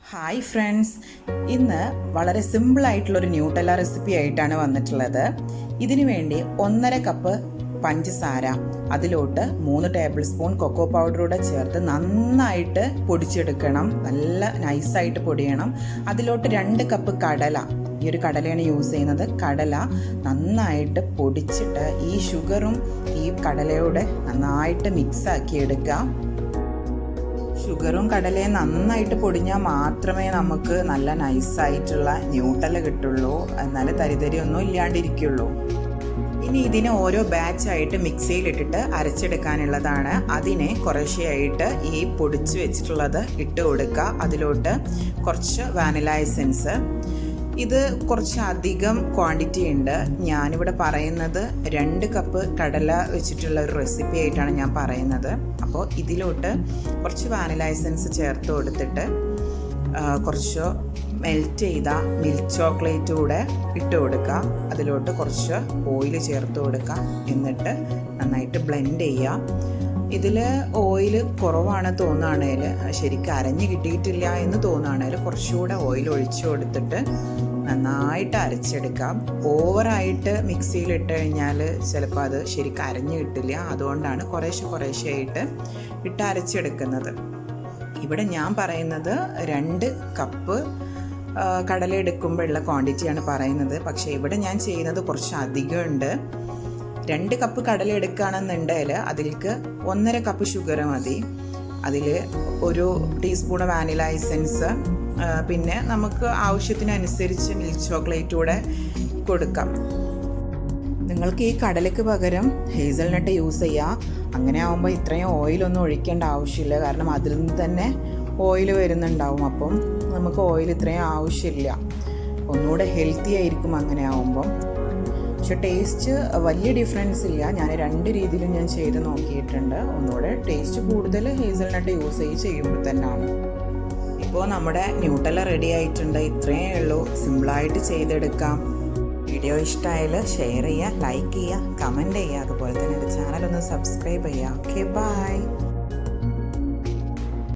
Hi friends, ഇന്ന് വളരെ സിമ്പിളായിട്ടുള്ളൊരു ന്യൂട്ടല്ല റെസിപ്പി ആയിട്ടാണ് വന്നിട്ടുള്ളത്. ഇതിനു വേണ്ടി 1.5 കപ്പ് പഞ്ചസാര, അതിലോട്ട് 3 ടേബിൾ സ്പൂൺ കൊക്കോ പൗഡറൂടെ ചേർത്ത് നന്നായിട്ട് പൊടിച്ചെടുക്കണം. നല്ല നൈസായിട്ട് പൊടിയണം. അതിലോട്ട് 2 കപ്പ് കടല, ഈ ഒരു കടലയാണ് യൂസ് ചെയ്യുന്നത്. കടല നന്നായിട്ട് പൊടിച്ചിട്ട് ഈ ഷുഗറും ഈ കടലയോടെ നന്നായിട്ട് മിക്സാക്കി എടുക്കാം. ഷുഗറും കടലയും നന്നായിട്ട് പൊടിഞ്ഞാൽ മാത്രമേ നമുക്ക് നല്ല നൈസായിട്ടുള്ള ന്യൂട്ടല്ല കിട്ടുള്ളൂ, എന്നാലേ തരിതരിയൊന്നും ഇല്ലാണ്ടിരിക്കുള്ളൂ. ഇനി ഇതിനെ ഓരോ ബാച്ചായിട്ട് മിക്സിയിലിട്ടിട്ട് അരച്ചെടുക്കാനുള്ളതാണ്. അതിനെ കുറേശ്ശെയായിട്ട് ഈ പൊടിച്ച് വെച്ചിട്ടുള്ളത് ഇട്ട് കൊടുക്കുക. അതിലോട്ട് കുറച്ച് വാനില എസൻസ്, ഇത് കുറച്ച് അധികം ക്വാണ്ടിറ്റി ഉണ്ട്. ഞാനിവിടെ പറയുന്നത് 2 കപ്പ് കടല വെച്ചിട്ടുള്ള ഒരു റെസിപ്പി ആയിട്ടാണ് ഞാൻ പറയുന്നത്. അപ്പോൾ ഇതിലോട്ട് കുറച്ച് വാനില എസൻസ് ചേർത്ത് കൊടുത്തിട്ട് കുറച്ച് മെൽറ്റ് ചെയ്ത മിൽക്ക് ചോക്ലേറ്റ് കൂടെ ഇട്ട് കൊടുക്കുക. അതിലോട്ട് കുറച്ച് ഓയിൽ ചേർത്ത് കൊടുക്കുക. എന്നിട്ട് നന്നായിട്ട് ബ്ലെൻഡ് ചെയ്യുക. ഇതിൽ ഓയിൽ കുറവാണ് തോന്നുകയാണെങ്കിൽ, ശരിക്കും അരഞ്ഞ് കിട്ടിയിട്ടില്ല എന്ന് തോന്നുകയാണെങ്കിൽ കുറച്ചുകൂടെ ഓയിൽ ഒഴിച്ചു കൊടുത്തിട്ട് നന്നായിട്ട് അരച്ചെടുക്കാം. ഓവറായിട്ട് മിക്സിയിലിട്ട് കഴിഞ്ഞാൽ ചിലപ്പോൾ അത് ശരിക്കും അരഞ്ഞ് കിട്ടില്ല. അതുകൊണ്ടാണ് കുറേശ്ശെയായിട്ട് ഇട്ട് അരച്ചെടുക്കുന്നത്. ഇവിടെ ഞാൻ പറയുന്നത് 2 കപ്പ് കടല എടുക്കുമ്പോഴുള്ള ക്വാണ്ടിറ്റിയാണ് പറയുന്നത്. പക്ഷേ ഇവിടെ ഞാൻ ചെയ്യുന്നത് കുറച്ച് അധികം ഉണ്ട്. 2 കപ്പ് കടല എടുക്കുകയാണെന്നുണ്ടെങ്കിൽ അതിലേക്ക് 1.5 കപ്പ് ഷുഗർ മതി. അതിൽ 1 ടീസ്പൂൺ വാനില എസൻസ്, പിന്നെ നമുക്ക് ആവശ്യത്തിനനുസരിച്ച് മിൽക്ക് ചോക്ലേറ്റ് കൂടെ കൊടുക്കാം. നിങ്ങൾക്ക് ഈ കടലയ്ക്ക് പകരം ഹേസൽനട്ട് യൂസ് ചെയ്യാം. അങ്ങനെ ആകുമ്പോൾ ഇത്രയും ഓയിലൊന്നും ഒഴിക്കേണ്ട ആവശ്യമില്ല. കാരണം അതിൽ നിന്ന് തന്നെ ഓയിൽ വരുന്നുണ്ടാവും. അപ്പം നമുക്ക് ഓയിൽ ഇത്രയും ആവശ്യമില്ല. ഒന്നുകൂടെ ഹെൽത്തി ആയിരിക്കും അങ്ങനെ ആകുമ്പം. പക്ഷെ ടേസ്റ്റ് വലിയ ഡിഫറൻസ് ഇല്ല. ഞാൻ 2 രീതിയിലും ഞാൻ ചെയ്ത് നോക്കിയിട്ടുണ്ട്. ഒന്നുകൂടെ ടേസ്റ്റ് കൂടുതൽ ഹേസൽനട്ട് യൂസ് ചെയ്യുമ്പോൾ തന്നെയാണ്. ഇപ്പോൾ നമ്മുടെ ന്യൂട്ടല്ല റെഡി ആയിട്ടുണ്ട്. ഇത്രയേ ഉള്ളൂ, സിമ്പിളായിട്ട് ചെയ്തെടുക്കാം. വീഡിയോ ഇഷ്ടമായാൽ ഷെയർ ചെയ്യുക, ലൈക്ക് ചെയ്യുക, കമൻറ്റ് ചെയ്യുക. അതുപോലെ തന്നെ എൻ്റെ ചാനൽ ഒന്ന് സബ്സ്ക്രൈബ് ചെയ്യുക. Okay, by.